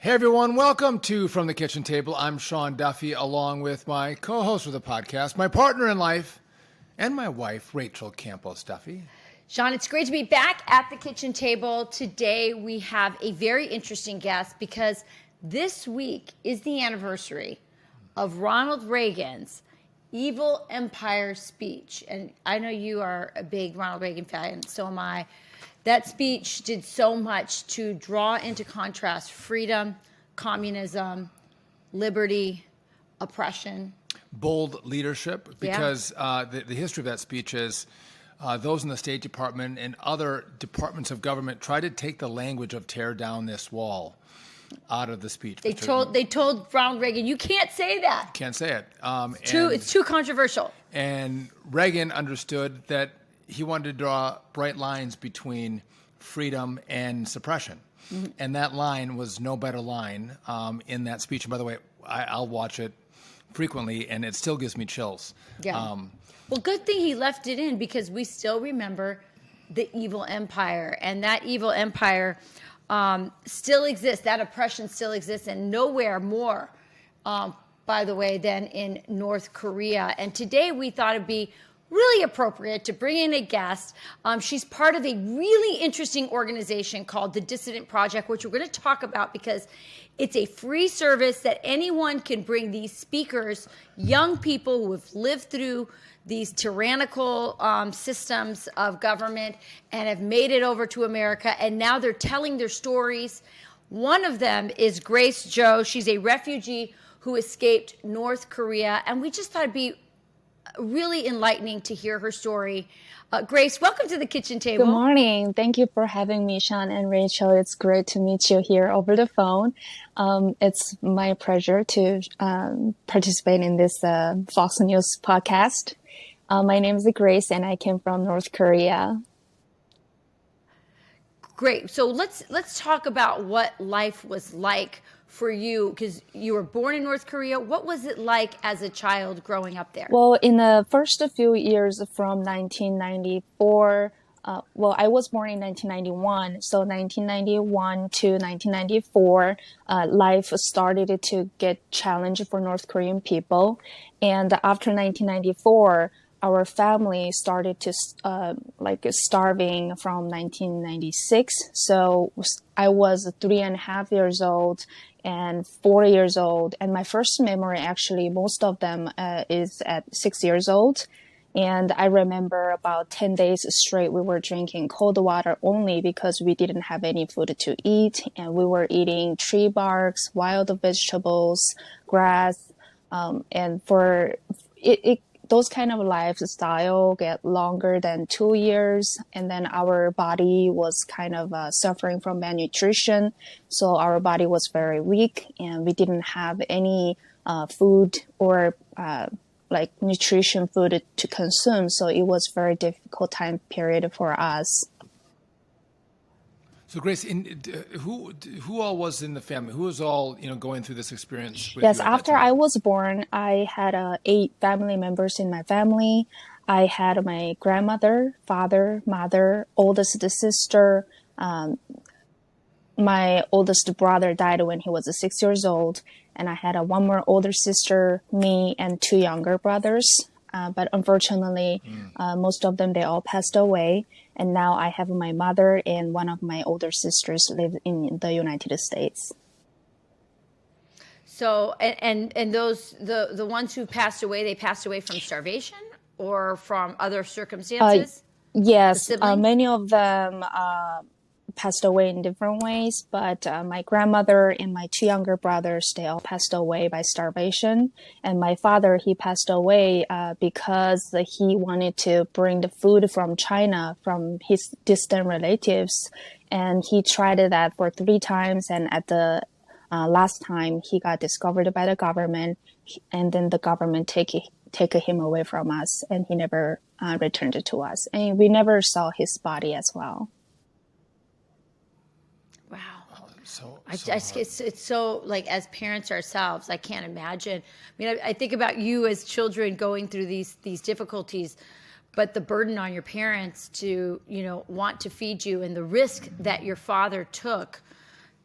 Hey everyone, welcome to From the Kitchen Table. I'm Sean Duffy, along with my co-host of the podcast, my partner in life, and my wife, Rachel Campos Duffy. Sean, it's great to be back at the kitchen table. Today we have a very interesting guest because this week is the anniversary of Ronald Reagan's Evil Empire speech. And I know you are a big Ronald Reagan fan, and so am I. That speech did so much to draw into contrast freedom, communism, liberty, oppression. Bold leadership, because the history of that speech is those in the State Department and other departments of government tried to take the language of tear down this wall out of the speech. They told Ronald Reagan, you can't say that. Can't say it. It's too controversial. And Reagan understood that he wanted to draw bright lines between freedom and suppression. Mm-hmm. And that line was no better line in that speech. And by the way, I'll watch it frequently, and it still gives me chills. Yeah. Well, good thing he left it in because we still remember the evil empire. And that evil empire still exists. That oppression still exists, and nowhere more, by the way, than in North Korea. And today we thought it'd be really appropriate to bring in a guest. She's part of a really interesting organization called the Dissident Project, which we're going to talk about because it's a free service that anyone can bring these speakers, young people who have lived through these tyrannical systems of government and have made it over to America, and now they're telling their stories. One of them is Grace Jo. She's a refugee who escaped North Korea, and we just thought it'd be really enlightening to hear her story. Grace, welcome to the kitchen table. Good morning. Thank you for having me, Sean and Rachel. It's great to meet you here over the phone. It's my pleasure to participate in this Fox News podcast. My name is Grace, and I came from North Korea. Great. So let's talk about what life was like for you, because you were born in North Korea. What was it like as a child growing up there? Well, in the first few years from 1994, I was born in 1991. So 1991 to 1994, life started to get challenging for North Korean people. And after 1994, our family started to starving from 1996. So I was 3.5 years old and 4 years old. And my first memory, actually, most of them is at 6 years old. And I remember about 10 days straight, we were drinking cold water only because we didn't have any food to eat. And we were eating tree barks, wild vegetables, grass. And for it those kind of lifestyle get longer than 2 years, and then our body was kind of suffering from malnutrition. So our body was very weak, and we didn't have any food or nutrition food to consume. So it was very difficult time period for us. So Grace, who all was in the family? Who was all going through this experience with Yes, you at after that time? I was born, I had 8 family members in my family. I had my grandmother, father, mother, oldest sister. My oldest brother died when he was 6 years old, and I had one more older sister, me, and 2 younger brothers. But unfortunately, most of them, they all passed away. And now I have my mother and one of my older sisters live in the United States. So, and those, the ones who passed away, they passed away from starvation or from other circumstances? Yes, many of them passed away in different ways, but my grandmother and my 2 younger brothers, they all passed away by starvation. And my father, he passed away because he wanted to bring the food from China, from his distant relatives. And he tried that for 3 times. And at the last time, he got discovered by the government. And then the government take him away from us. And he never returned it to us. And we never saw his body as well. Wow. It's so, like, as parents ourselves, I can't imagine. I mean, I think about you as children going through these difficulties, but the burden on your parents to, want to feed you and the risk that your father took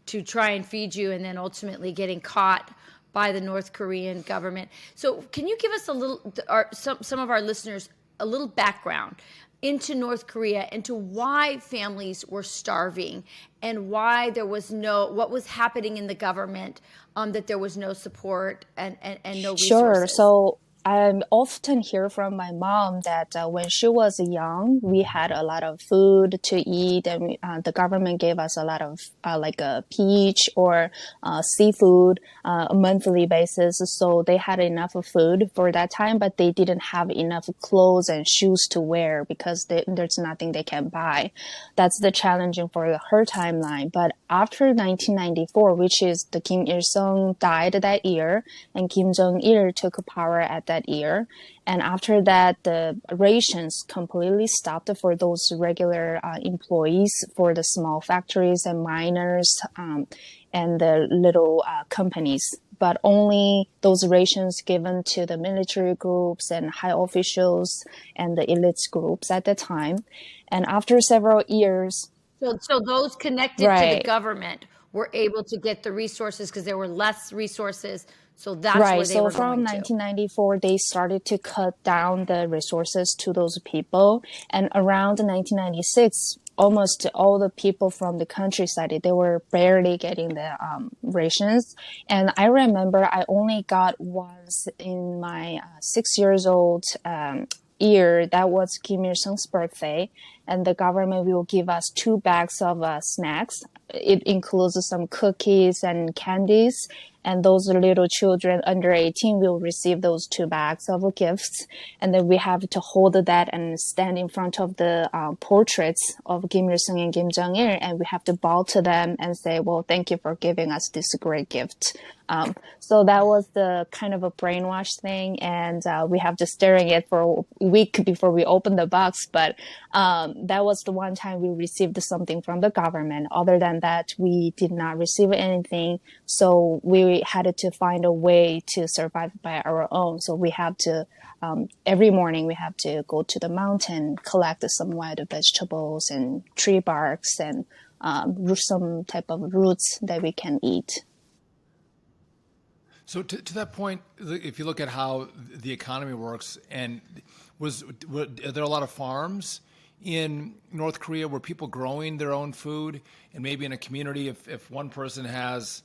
try and feed you, and then ultimately getting caught by the North Korean government. So can you give us some of our listeners a little background into North Korea, into why families were starving and why there was what was happening in the government, that there was no support and no resources? Sure. So I often hear from my mom that when she was young, we had a lot of food to eat, and the government gave us a lot of like a peach or seafood a monthly basis. So they had enough of food for that time, but they didn't have enough clothes and shoes to wear because there's nothing they can buy. That's the challenging for her timeline. But after 1994, which is the Kim Il-sung died that year, and Kim Jong-il took power at that year. And after that, the rations completely stopped for those regular employees for the small factories and miners and the little companies. But only those rations given to the military groups and high officials and the elite groups at the time. And after several years, so those connected to the right. government were able to get the resources because there were less resources. So that's Right. where they So were from going to. 1994, they started to cut down the resources to those people. And around 1996, almost all the people from the countryside, they were barely getting the rations. And I remember I only got once in my 6 years old year. That was Kim Il-sung's birthday. And the government will give us 2 bags of snacks. It includes some cookies and candies. And those little children under 18 will receive those 2 bags of gifts. And then we have to hold that and stand in front of the portraits of Kim Il-sung and Kim Jong-il. And we have to bow to them and say, well, thank you for giving us this great gift. So that was the kind of a brainwash thing. And we have to stare at it for a week before we open the box. But that was the one time we received something from the government. Other than that, we did not receive anything. So we had to find a way to survive by our own. So we have to, every morning we have to go to the mountain, collect some wild vegetables and tree barks and some type of roots that we can eat. So to that point, if you look at how the economy works, and are there a lot of farms in North Korea where people growing their own food, and maybe in a community, if one person has,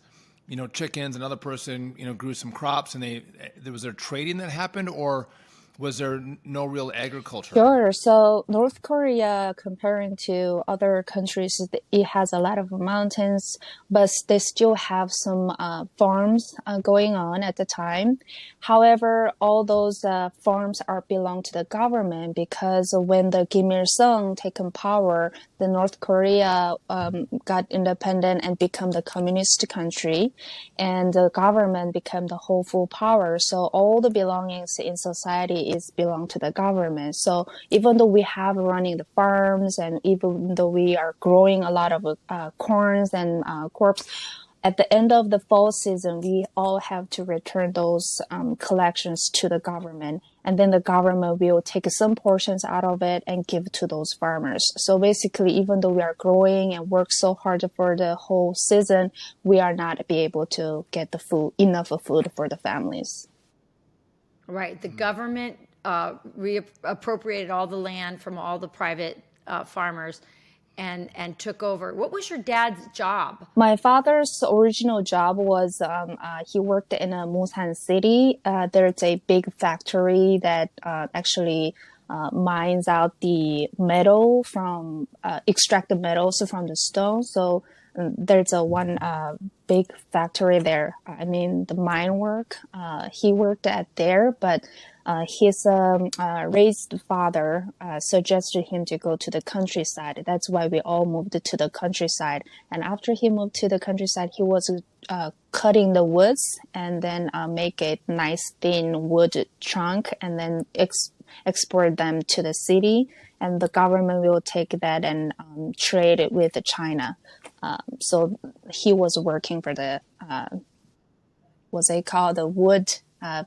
chickens, another person, grew some crops, and was there trading that happened, or was there no real agriculture? Sure. So North Korea, comparing to other countries, it has a lot of mountains, but they still have some farms going on at the time. However, all those farms belong to the government because when the Kim Il-sung taken power, the North Korea got independent and become the communist country, and the government became the whole full power. So all the belongings in society belong to the government. So even though we have running the farms and even though we are growing a lot of corns and crops, at the end of the fall season, we all have to return those collections to the government. And then the government will take some portions out of it and give to those farmers. So basically, even though we are growing and work so hard for the whole season, we are not be able to get enough food for the families. Right. The government reappropriated all the land from all the private farmers and took over. What was your dad's job? My father's original job was he worked in a Musan city. There's a big factory that actually mines out the metal extract the metals from the stone. So there's one big factory there. I mean, the mine work. He worked at there, but his raised father suggested him to go to the countryside. That's why we all moved to the countryside. And after he moved to the countryside, he was cutting the woods and then make a nice thin wood trunk and then export them to the city. And the government will take that and trade it with China. So he was working for the, what's it called, the wood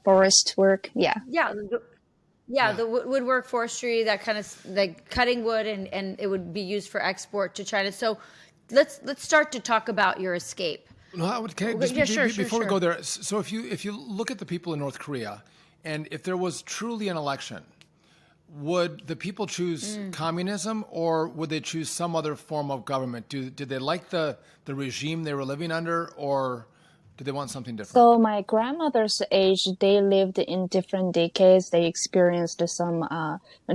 forest work. Yeah. The woodwork, forestry, that kind of like cutting wood, and it would be used for export to China. So let's start to talk about your escape. No, okay, Well, just yeah, sure, before we sure. go there, so if you look at the people in North Korea, and if there was truly an election, would the people choose communism, or would they choose some other form of government? Did they like the regime they were living under, or did they want something different? So my grandmother's age, they lived in different decades. They experienced some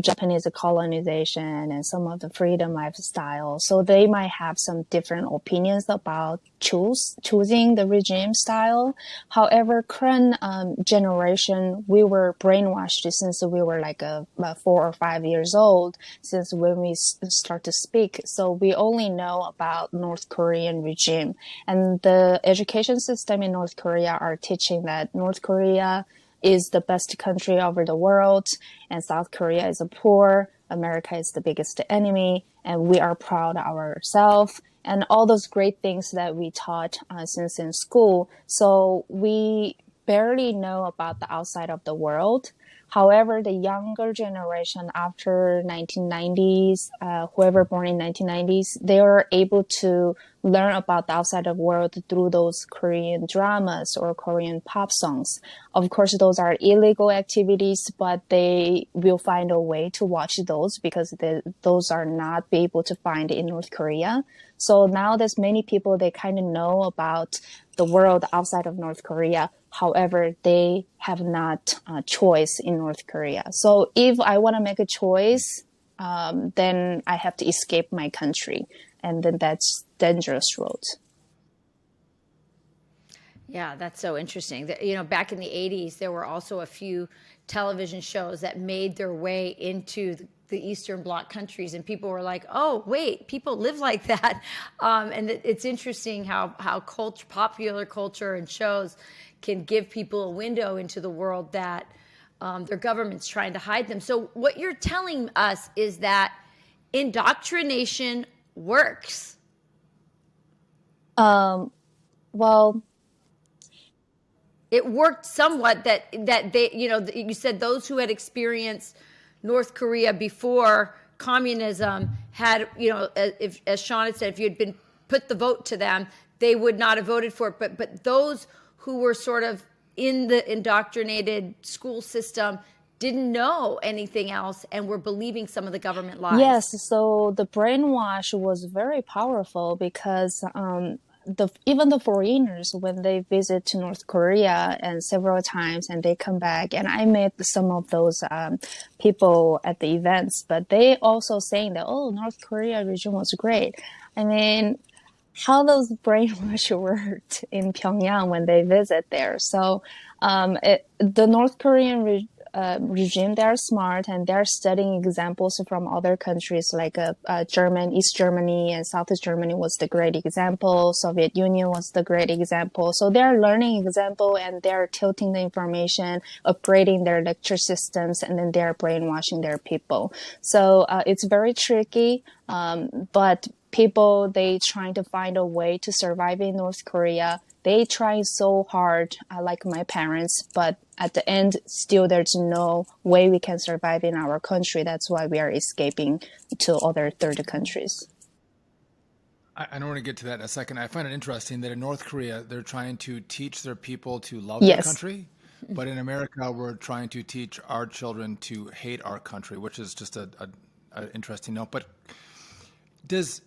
Japanese colonization and some of the freedom lifestyle. So they might have some different opinions about choosing the regime style. However, current generation, we were brainwashed since we were like about 4 or 5 years old, since when we start to speak. So we only know about North Korean regime, and the education system in North Korea are teaching that North Korea is the best country over the world, and South Korea is a poor, America is the biggest enemy, and we are proud of ourselves, and all those great things that we taught since in school. So we barely know about the outside of the world. However, the younger generation after 1990s, whoever born in 1990s, they are able to learn about the outside of the world through those Korean dramas or Korean pop songs. Of course, those are illegal activities, but they will find a way to watch those because those are not be able to find in North Korea. So now there's many people, they kind of know about the world outside of North Korea. However, they have not a choice in North Korea. So if I want to make a choice, then I have to escape my country. And then that's dangerous road. Yeah, that's so interesting. You know, back in the 80s, there were also a few television shows that made their way into the Eastern Bloc countries, and people were like, "Oh, wait, people live like that." And it's interesting how popular culture and shows can give people a window into the world that their government's trying to hide them. So what you're telling us is that indoctrination works. Well, it worked somewhat that they, you know, you said those who had experienced North Korea before communism had, you know, if, as Sean had said, if you had been put the vote to them, they would not have voted for it. But those who were sort of in the indoctrinated school system didn't know anything else and were believing some of the government lies. Yes, so the brainwash was very powerful because even the foreigners, when they visit to North Korea and several times and they come back, and I met some of those people at the events, but they also saying that, oh, North Korea regime was great. I mean, how does brainwash worked in Pyongyang when they visit there? So the North Korean regime, they are smart and they're studying examples from other countries like East Germany and South Germany was the great example. Soviet Union was the great example. So they're learning example and they're tilting the information, upgrading their lecture systems, and then they're brainwashing their people. So it's very tricky, but people, they trying to find a way to survive in North Korea. They try so hard, like my parents, but at the end, still there's no way we can survive in our country. That's why we are escaping to other third countries. I don't want to get to that in a second. I find it interesting that in North Korea, they're trying to teach their people to love their Yes. country. But in America, we're trying to teach our children to hate our country, which is just a interesting note. But is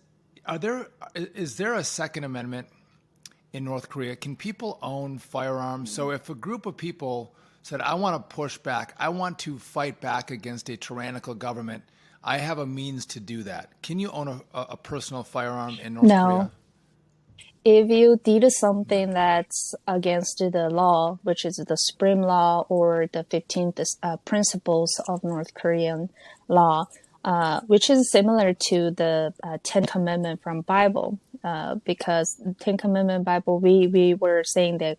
there a Second Amendment in North Korea? Can people own firearms? So if a group of people said, I want to push back, I want to fight back against a tyrannical government, I have a means to do that. Can you own a personal firearm in North Korea? If you did something that's against the law, which is the Supreme Law or the 15th principles of North Korean law, which is similar to the Ten Commandments from Bible, because Ten Commandment Bible, we were saying that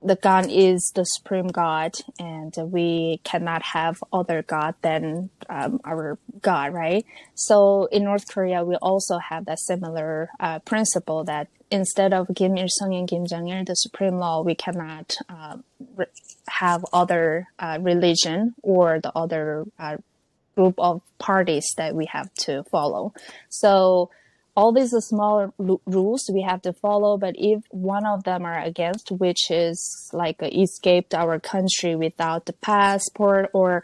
the God is the supreme God, and we cannot have other God than our God, right? So in North Korea, we also have that similar principle that instead of Kim Il-sung and Kim Jong-il, the supreme law, we cannot have other religion or the other group of parties that we have to follow. So all these small rules we have to follow, but if one of them are against, which is like escaped our country without the passport or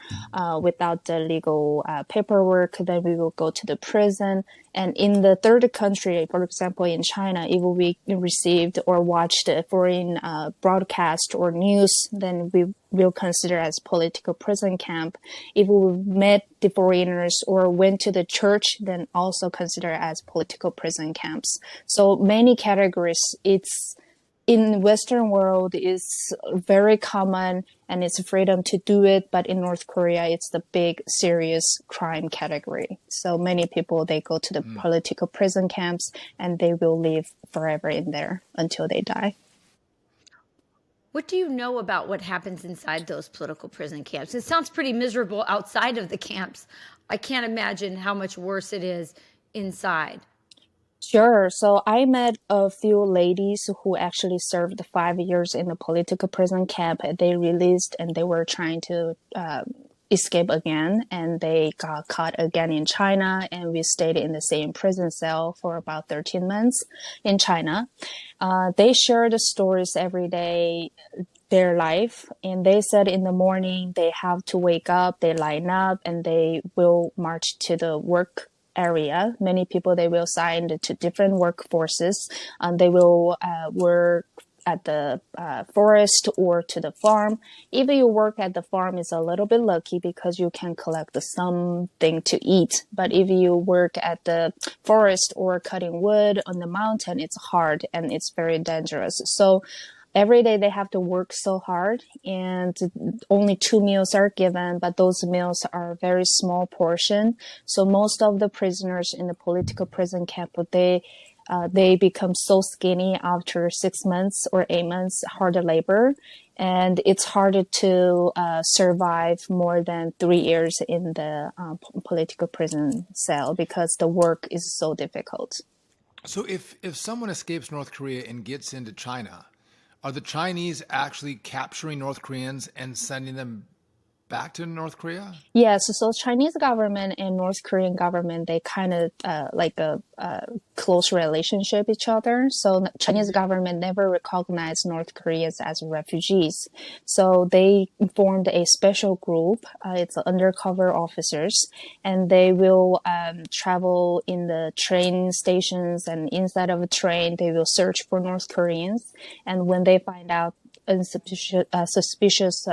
without the legal paperwork, then we will go to the prison. And in the third country, for example, in China, if we received or watched a foreign broadcast or news, then we will consider as political prison camp. If we met the foreigners or went to the church, then also consider as political prison camps. So many categories. It's in Western world is very common and it's freedom to do it. But in North Korea, it's the big serious crime category. So many people, they go to the political prison camps and they will live forever in there until they die. What do you know about what happens inside those political prison camps? It sounds pretty miserable outside of the camps. I can't imagine how much worse it is inside. Sure. So I met a few ladies who actually served 5 years in the political prison camp. They released and they were trying to escape again, and they got caught again in China, and we stayed in the same prison cell for about 13 months in China. They shared the stories every day, their life, and they said in the morning they have to wake up, they line up, and they will march to the work area. Many people, they will sign to different workforces, and they will work at the forest or to the farm. If you work at the farm, it's a little bit lucky because you can collect something to eat. But if you work at the forest or cutting wood on the mountain, it's hard and it's very dangerous. So every day they have to work so hard, and only 2 meals are given, but those meals are a very small portion. So most of the prisoners in the political prison camp, they become so skinny after 6 months or 8 months hard labor. And it's harder to survive more than 3 years in the political prison cell because the work is so difficult. So if someone escapes North Korea and gets into China, are the Chinese actually capturing North Koreans and sending them back to North Korea? Yes, so Chinese government and North Korean government, they kind of like a close relationship each other. So Chinese government never recognized North Koreans as refugees. So they formed a special group. It's undercover officers, and they will travel in the train stations, and inside of a train, they will search for North Koreans. And when they find out suspicious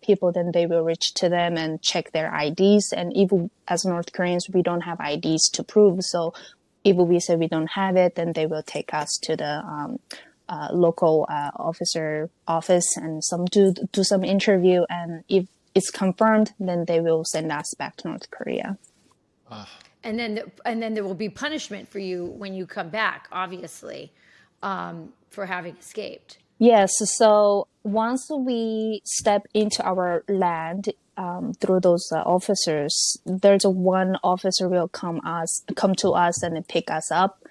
people, then they will reach to them and check their IDs. And even as North Koreans, we don't have IDs to prove. So if we say we don't have it, then they will take us to the local officer office and do some interview. And if it's confirmed, then they will send us back to North Korea. And then there will be punishment for you when you come back, obviously, for having escaped. Yes. So once we step into our land through those officers, there's one officer will come to us and pick us up.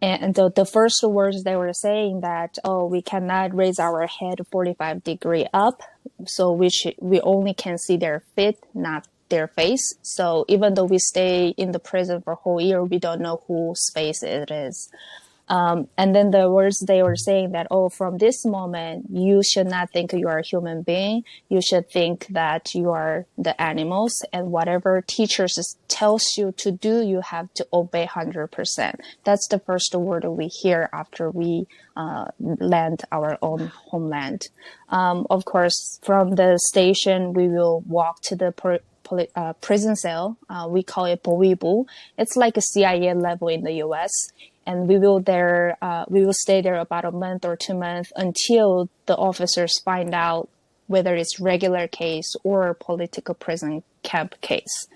And the first words they were saying that, we cannot raise our head 45 degree up. So we only can see their feet, not their face. So even though we stay in the prison for a whole year, we don't know whose face it is. And then the words they were saying that, from this moment, you should not think you are a human being. You should think that you are the animals, and whatever teachers tells you to do, you have to obey 100%. That's the first word we hear after we land our own homeland. Of course, from the station, we will walk to the prison cell. We call it 보위부. It's like a CIA level in the U.S. And we will stay there about a month or 2 months until the officers find out whether it's regular case or political prison camp case.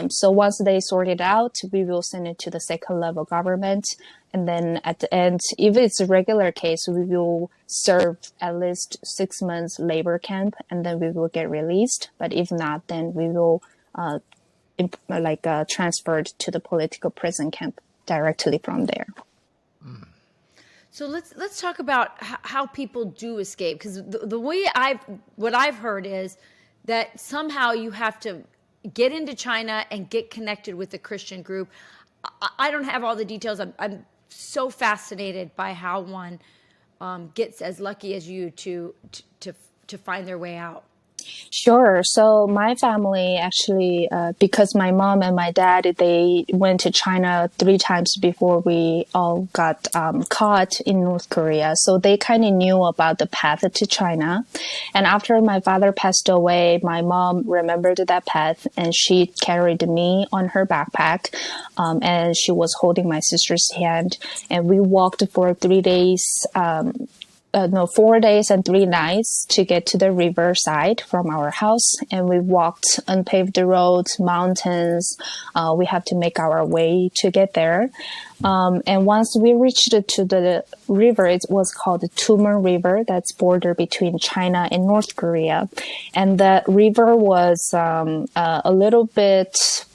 So once they sort it out, we will send it to the second level government. And then at the end, if it's a regular case, we will serve at least 6 months labor camp, and then we will get released. But if not, then we will transferred to the political prison camp directly from there. So let's talk about how people do escape, because the way what I've heard is that somehow you have to get into China and get connected with a Christian group. I don't have all the details. I'm so fascinated by how one gets as lucky as you to find their way out. Sure. So my family actually, because my mom and my dad, they went to China 3 times before we all got caught in North Korea. So they kind of knew about the path to China. And after my father passed away, my mom remembered that path and she carried me on her backpack. And she was holding my sister's hand. And we walked for 3 days, 4 days and 3 nights to get to the riverside from our house. And we walked unpaved roads, mountains. We have to make our way to get there. And once we reached to the river, it was called the Tumen River. That's border between China and North Korea. And the river was a little bit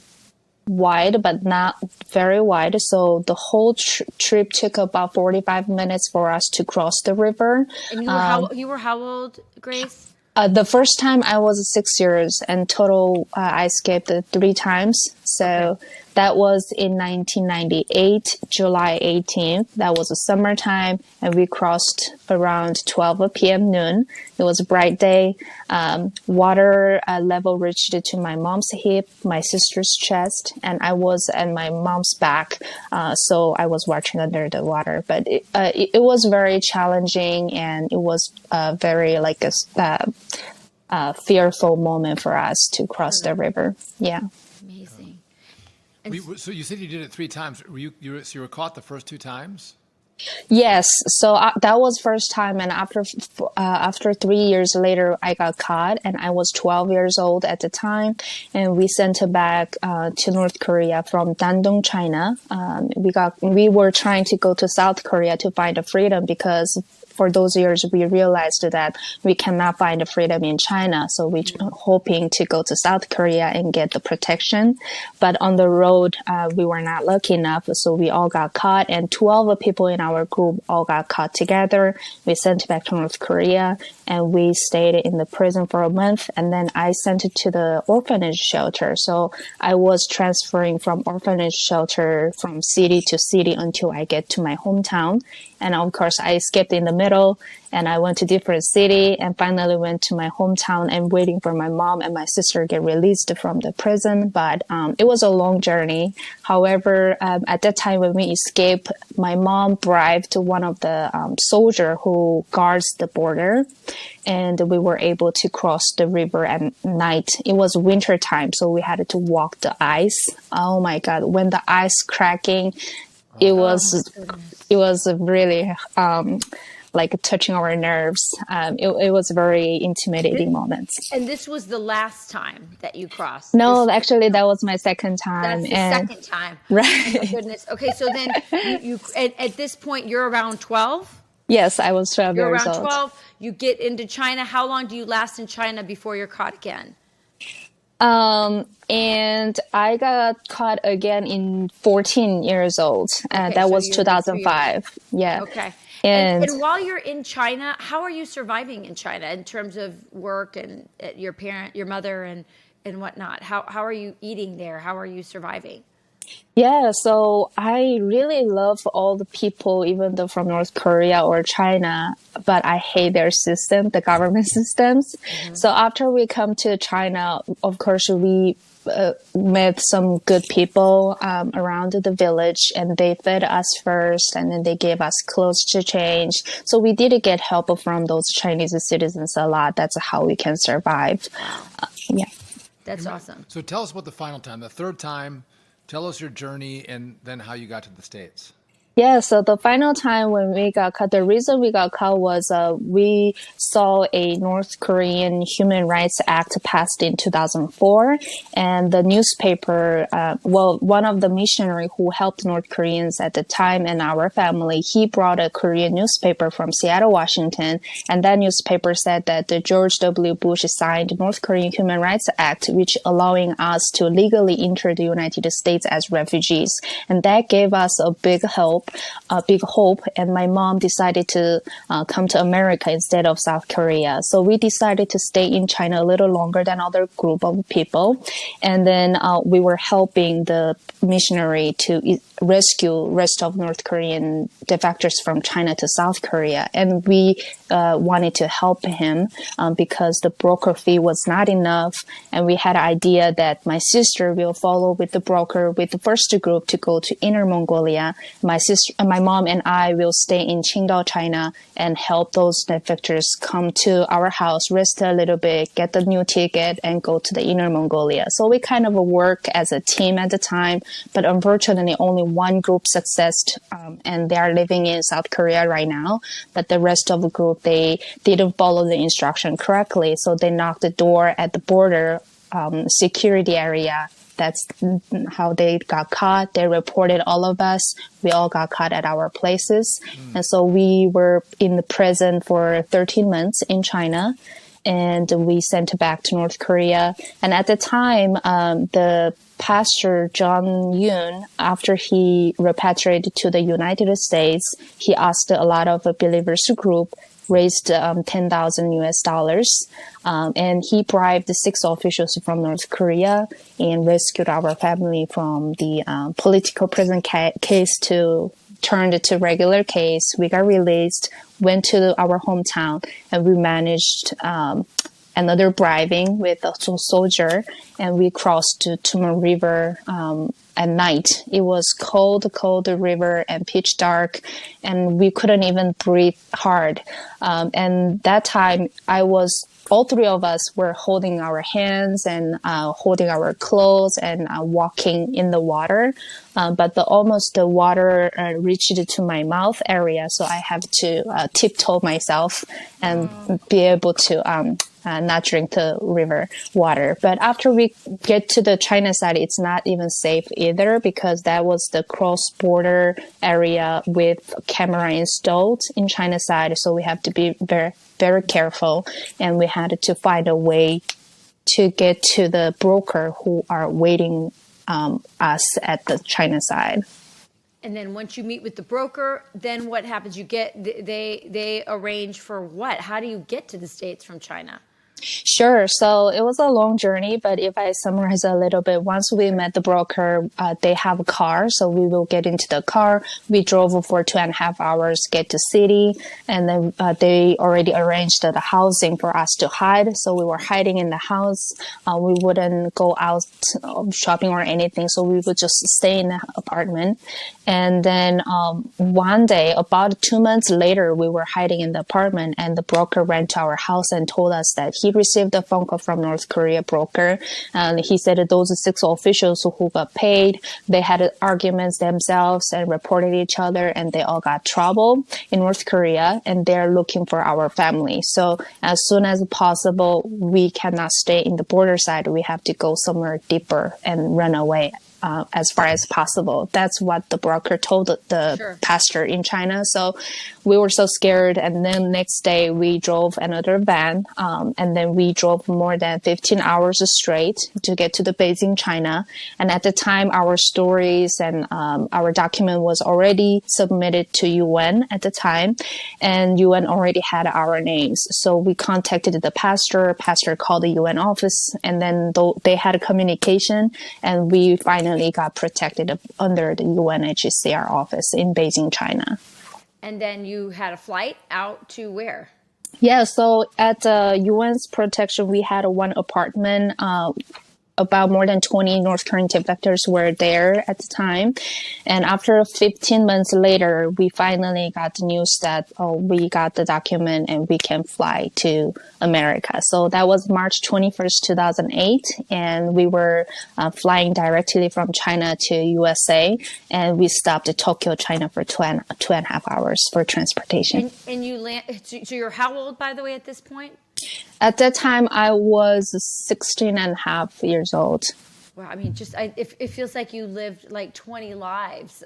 wide, but not very wide. So the whole trip took about 45 minutes for us to cross the river. And you were how old, Grace? The first time I was 6 years, and total I escaped 3 times. So that was in 1998, July 18th. That was a summertime, and we crossed around 12 p.m. noon. It was a bright day. Water level reached to my mom's hip, my sister's chest, and I was at my mom's back. So I was watching under the water. But it was very challenging, and it was very like a fearful moment for us to cross the river. Yeah. Amazing. So you said you did it 3 times. So you were caught the first 2 times? Yes. So that was first time. And after 3 years later, I got caught, and I was 12 years old at the time. And we sent her back to North Korea from Dandong, China. We were trying to go to South Korea to find a freedom, because for those years, we realized that we cannot find the freedom in China. So we were hoping to go to South Korea and get the protection. But on the road, we were not lucky enough. So we all got caught, and 12 people in our group all got caught together. We sent back to North Korea, and we stayed in the prison for a month. And then I sent it to the orphanage shelter. So I was transferring from orphanage shelter from city to city until I get to my hometown. And of course, I escaped in the middle, and I went to different city, and finally went to my hometown and waiting for my mom and my sister get released from the prison. But it was a long journey. However, at that time when we escaped, my mom bribed one of the soldier who guards the border, and we were able to cross the river at night. It was winter time, so we had to walk the ice. Oh my God, when the ice cracking, it was really like touching our nerves. It was a very intimidating moment. And this was the last time that you crossed? No, actually, that was my second time. That's the second time. Right. Oh my goodness. Okay, so then you at this point, you're around 12? Yes, I was 12 You're years around old. 12. You get into China. How long do you last in China before you're caught again? And I got caught again in 14 years old. Okay, that so was you're 2005. Yeah. Okay. And And while you're in China, how are you surviving in China in terms of work and your mother and whatnot? How are you eating there? How are you surviving? yeah, so I really love all the people, even though from North Korea or China, but I hate their system, the government systems. So after we come to China, of course, we met some good people around the village, and they fed us first, and then they gave us clothes to change. So we did get help from those Chinese citizens a lot. That's how we can survive. Yeah. That's awesome. So tell us about the final time, the 3rd time. Tell us your journey and then how you got to the States. Yeah, so the final time when we got caught, the reason we got caught was we saw a North Korean Human Rights Act passed in 2004, and the newspaper, one of the missionary who helped North Koreans at the time and our family, he brought a Korean newspaper from Seattle, Washington, and that newspaper said that the George W. Bush signed North Korean Human Rights Act, which allowing us to legally enter the United States as refugees, and that gave us a big help big hope. And my mom decided to come to America instead of South Korea. So we decided to stay in China a little longer than other group of people. And then we were helping the missionary to rescue rest of North Korean defectors from China to South Korea. And we wanted to help him because the broker fee was not enough. And we had an idea that my sister will follow with the broker with the first group to go to Inner Mongolia. My mom and I will stay in Qingdao, China, and help those defectors come to our house, rest a little bit, get the new ticket, and go to the Inner Mongolia. So we kind of work as a team at the time, but unfortunately only one group successed, and they are living in South Korea right now. But the rest of the group, they didn't follow the instruction correctly, so they knocked the door at the border security area. That's how they got caught. They reported all of us. We all got caught at our places. And so we were in the prison for 13 months in China, and we sent back to North Korea. And at the time, the pastor John Yoon, after he repatriated to the United States, he asked a lot of believers group, raised 10,000 US dollars. And he bribed the 6 officials from North Korea and rescued our family from the political prison case to turned it to regular case. We got released, went to our hometown, and we managed another bribing with a soldier, and we crossed to Tumon River at night. It was cold river and pitch dark, and we couldn't even breathe hard. And that time, all 3 of us were holding our hands and holding our clothes and walking in the water. But the water reached to my mouth area, so I have to tiptoe myself and be able to not drink the river water. But after we get to the China side, it's not even safe either, because that was the cross-border area with camera installed in China side. So we have to be very, very careful. And we had to find a way to get to the broker who are waiting us at the China side. And then once you meet with the broker, then what happens? They arrange for what? How do you get to the States from China? Sure. So it was a long journey, but if I summarize a little bit, once we met the broker, they have a car. So we will get into the car. We drove for 2.5 hours, get to city. And then they already arranged the housing for us to hide. So we were hiding in the house. We wouldn't go out shopping or anything. So we would just stay in the apartment. And then one day, about 2 months later, we were hiding in the apartment, and the broker ran to our house and told us that he received a phone call from North Korea broker. And he said that those 6 officials who got paid, they had arguments themselves and reported each other, and they all got trouble in North Korea, and they're looking for our family. So as soon as possible, we cannot stay in the border side. We have to go somewhere deeper and run away as far as possible. That's what the broker told the pastor in China. So we were so scared. And then next day we drove another van. And then we drove more than 15 hours straight to get to the Beijing, China. And at the time, our stories and our document was already submitted to UN at the time. And UN already had our names. So we contacted the pastor called the UN office, and then they had a communication, and we finally got protected under the UNHCR office in Beijing, China. And then you had a flight out to where? Yeah, so at the UN's protection, we had one apartment. About more than 20 North Korean defectors were there at the time. And after 15 months later, we finally got the news that, we got the document and we can fly to America. So that was March 21st, 2008. And we were flying directly from China to USA. And we stopped at Tokyo, China for 2.5 hours for transportation. And you land, so you're how old, by the way, at this point? At that time, I was 16 and a half years old. Wow, I mean, it feels like you lived like 20 lives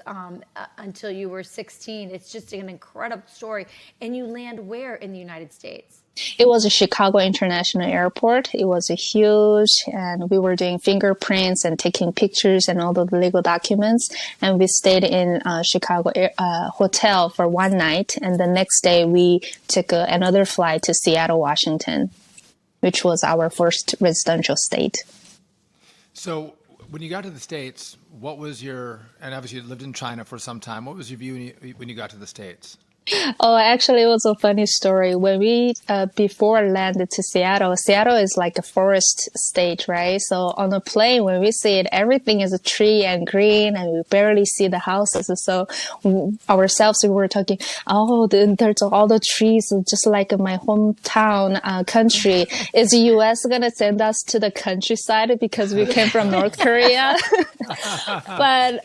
until you were 16. It's just an incredible story. And you land where in the United States? It was a Chicago International Airport. It was a huge, and we were doing fingerprints and taking pictures and all the legal documents. And we stayed in Chicago hotel for one night. And the next day we took another flight to Seattle, Washington, which was our first residential state. So when you got to the States, what was and obviously you lived in China for some time, what was your view when you got to the States? Oh, actually, it was a funny story. When we before landed to Seattle, Seattle is like a forest state, right? So on the plane, when we see it, everything is a tree and green, and we barely see the houses. So ourselves, we were talking, oh, there's all the trees, just like in my hometown country. Is the U.S. gonna send us to the countryside because we came from North Korea? But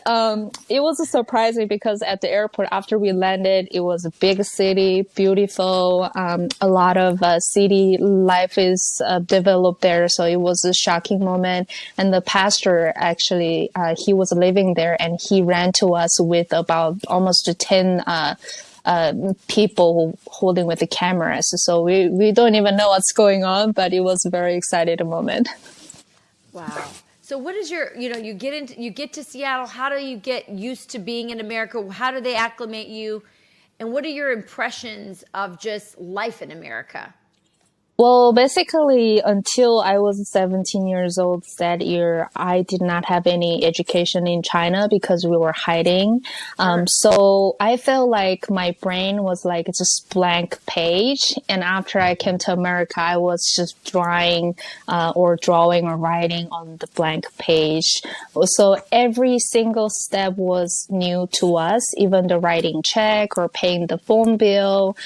it was surprising because at the airport, after we landed, it was a big city, beautiful. A lot of city life is developed there. So it was a shocking moment. And the pastor actually, he was living there, and he ran to us with about almost 10 people holding with the cameras. So we don't even know what's going on, but it was a very exciting moment. Wow. So what is you get to Seattle. How do you get used to being in America? How do they acclimate you? And what are your impressions of just life in America? Well, basically, until I was 17 years old that year, I did not have any education in China because we were hiding. So I felt like my brain was like just blank page. And after I came to America, I was just drawing or writing on the blank page. So every single step was new to us, even the writing check or paying the phone bill,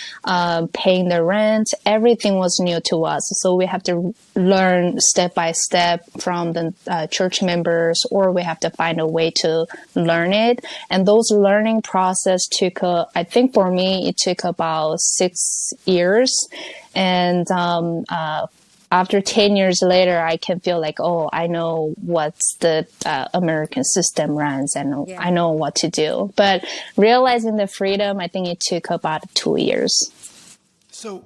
paying the rent, everything was new to us. So we have to learn step by step from the church members, or we have to find a way to learn it. And those learning process took, I think for me, it took about 6 years. And after 10 years later, I can feel like, oh, I know what's the American system runs, and I know what to do. But realizing the freedom, I think it took about 2 years. So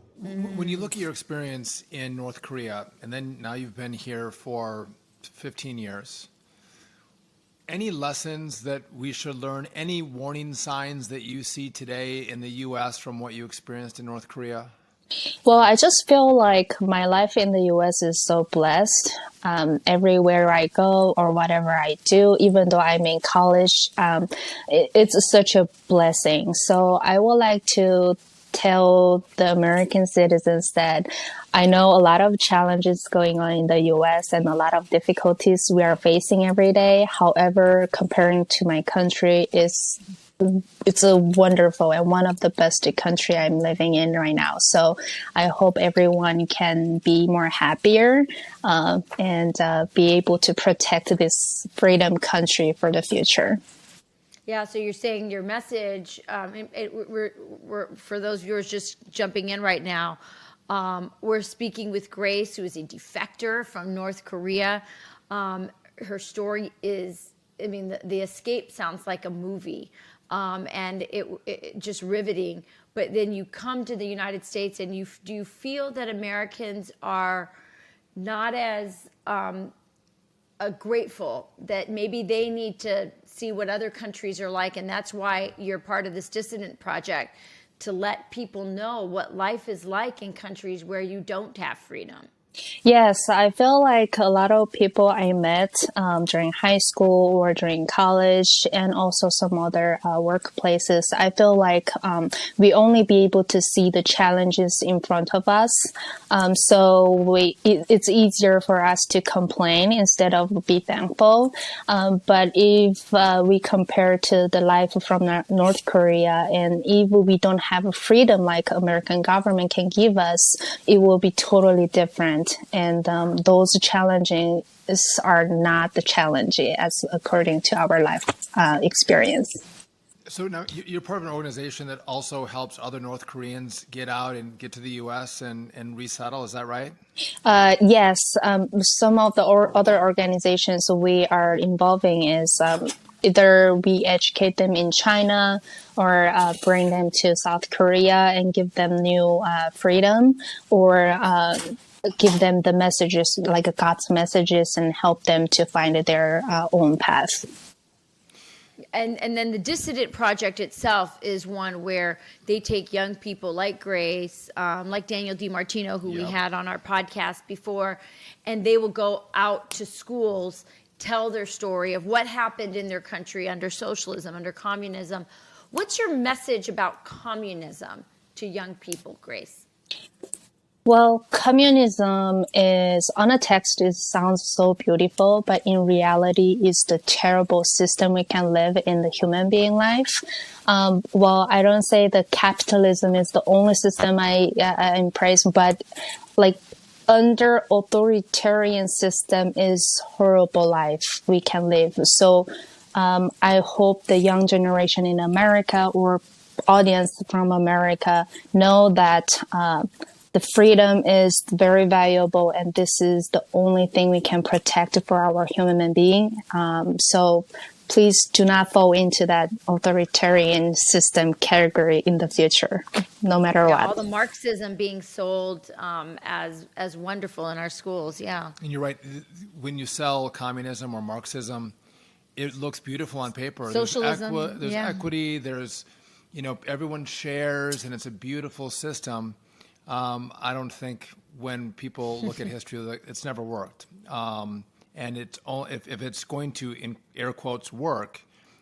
when you look at your experience in North Korea, and then now you've been here for 15 years, any lessons that we should learn, any warning signs that you see today in the U.S. from what you experienced in North Korea? Well, I just feel like my life in the U.S. is so blessed. Everywhere I go or whatever I do, even though I'm in college, it's such a blessing. So I would like to tell the American citizens that I know a lot of challenges going on in the U.S. and a lot of difficulties we are facing every day. However, comparing to my country, it's a wonderful and one of the best country I'm living in right now. So I hope everyone can be more happier and be able to protect this freedom country for the future. Yeah, so you're saying your message, we're for those viewers just jumping in right now, we're speaking with Grace, who is a defector from North Korea. Her story is, I mean, the escape sounds like a movie, and it just riveting. But then you come to the United States, and do you feel that Americans are not as grateful, that maybe they need to see what other countries are like, and that's why you're part of this Dissident Project, to let people know what life is like in countries where you don't have freedom? Yes, I feel like a lot of people I met during high school or during college and also some other workplaces, I feel like we only be able to see the challenges in front of us. So it's easier for us to complain instead of be thankful. But if we compare to the life from North Korea, and if we don't have a freedom like American government can give us, it will be totally different. And those challenges are not the challenge as according to our life experience. So now you're part of an organization that also helps other North Koreans get out and get to the U.S. and resettle. Is that right? Yes, some of the other organizations we are involving is either we educate them in China or bring them to South Korea and give them new freedom, or give them the messages, like God's messages, and help them to find their own path. And then the Dissident Project itself is one where they take young people like Grace, like Daniel DiMartino, who we had on our podcast before, and they will go out to schools, tell their story of what happened in their country under socialism, under communism. What's your message about communism to young people, Grace? Well, communism is, on a text, it sounds so beautiful, but in reality, it's the terrible system we can live in the human being life. Well, I don't say that capitalism is the only system I embrace, but like under authoritarian system is horrible life we can live. So I hope the young generation in America or audience from America know that the freedom is very valuable, and this is the only thing we can protect for our human being. So please do not fall into that authoritarian system category in the future, no matter what. All the Marxism being sold as wonderful in our schools, yeah. And you're right. When you sell communism or Marxism, it looks beautiful on paper. Socialism, there's equity. There's, everyone shares, and it's a beautiful system. I don't think when people look at history, it's never worked. And it's if it's going to, in air quotes, work,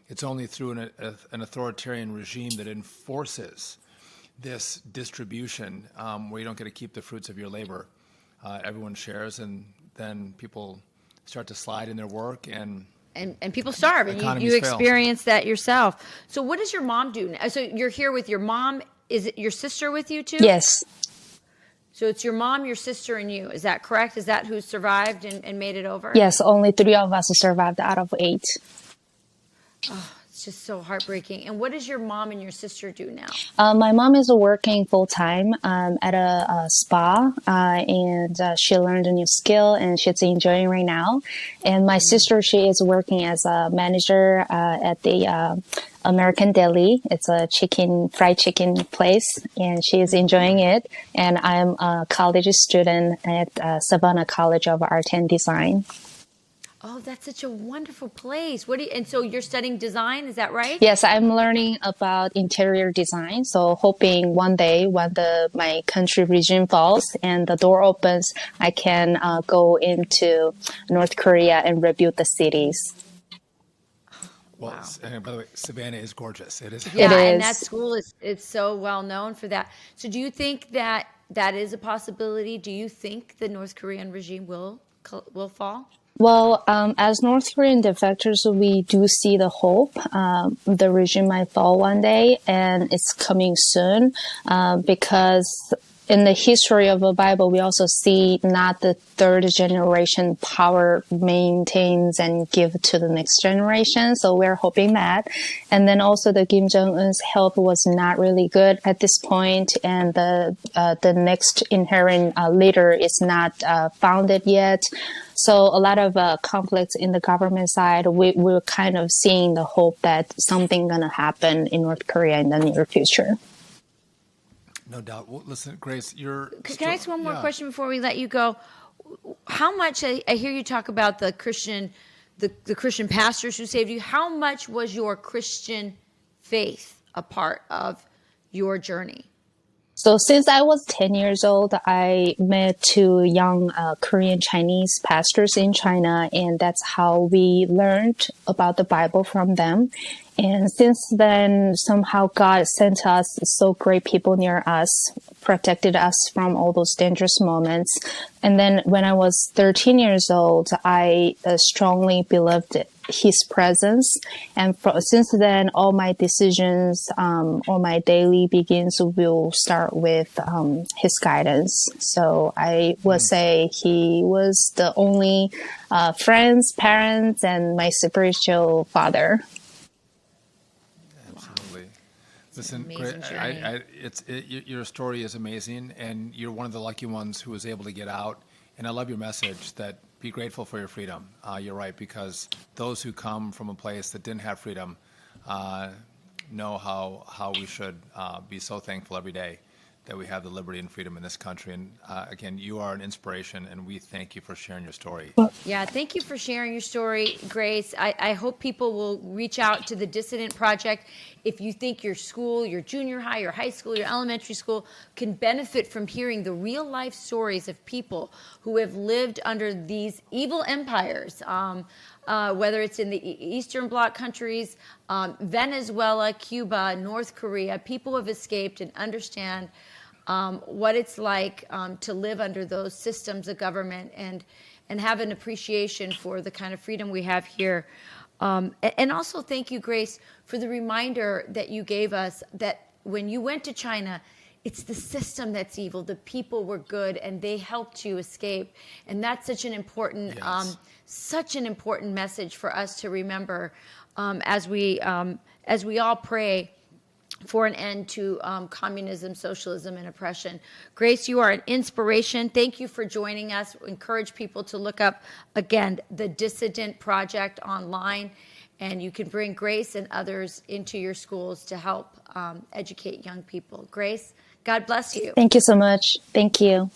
it's only through an authoritarian regime that enforces this distribution, where you don't get to keep the fruits of your labor. Everyone shares, and then people start to slide in their work, and people starve, and you experience that yourself. So what does your mom do now? So you're here with your mom. Is it your sister with you too? Yes. So it's your mom, your sister, and you. Is that correct? Is that who survived and made it over? Yes, only 3 of us survived out of 8. Oh, it's just so heartbreaking. And what does your mom and your sister do now? My mom is working full-time at a spa, and she learned a new skill, and she's enjoying right now. And my sister, she is working as a manager at the American Deli. It's a fried chicken place, and she is enjoying it. And I'm a college student at Savannah College of Art and Design. Oh, that's such a wonderful place. And so you're studying design, is that right? Yes, I'm learning about interior design. So hoping one day when my country regime falls and the door opens, I can go into North Korea and rebuild the cities. Well, Wow. and by the way, Savannah is gorgeous. It is. Yeah, It and is. that school it's so well known for that. So do you think that is a possibility? Do you think the North Korean regime will fall? Well, as North Korean defectors, we do see the hope. The regime might fall one day, and it's coming soon, because in the history of the Bible, we also see not the third generation power maintains and give to the next generation. So we're hoping that. And then also the Kim Jong-un's health was not really good at this point, and the next inherent leader is not founded yet. So a lot of conflicts in the government side. We're kind of seeing the hope that something gonna happen in North Korea in the near future. No doubt. Well, listen, Grace, Can I ask one more question before we let you go? How much I hear you talk about the Christian pastors who saved you. How much was your Christian faith a part of your journey? So since I was 10 years old, I met 2 young Korean Chinese pastors in China, and that's how we learned about the Bible from them. And since then, somehow God sent us so great people near us, protected us from all those dangerous moments. And then when I was 13 years old, I strongly believed His presence. And since then, all my decisions, all my daily begins will start with His guidance. So I would say He was the only friends, parents, and my spiritual father. Listen, amazing journey. your story is amazing, and you're one of the lucky ones who was able to get out. And I love your message that be grateful for your freedom. You're right, because those who come from a place that didn't have freedom know how we should be so thankful every day that we have the liberty and freedom in this country. And again, you are an inspiration, and we thank you for sharing your story. Yeah, thank you for sharing your story, Grace. I hope people will reach out to the Dissident Project. If you think your school, your junior high, your high school, your elementary school can benefit from hearing the real life stories of people who have lived under these evil empires, whether it's in the Eastern Bloc countries, Venezuela, Cuba, North Korea, people have escaped and understand what it's like to live under those systems of government and have an appreciation for the kind of freedom we have here. And also thank you, Grace, for the reminder that you gave us that when you went to China, it's the system that's evil. The people were good, and they helped you escape. And that's such an important, message for us to remember as we all pray for an end to communism, socialism, and oppression. Grace, you are an inspiration. Thank you for joining us. Encourage people to look up, again, the Dissident Project online, and you can bring Grace and others into your schools to help educate young people. Grace, God bless you. Thank you so much. Thank you.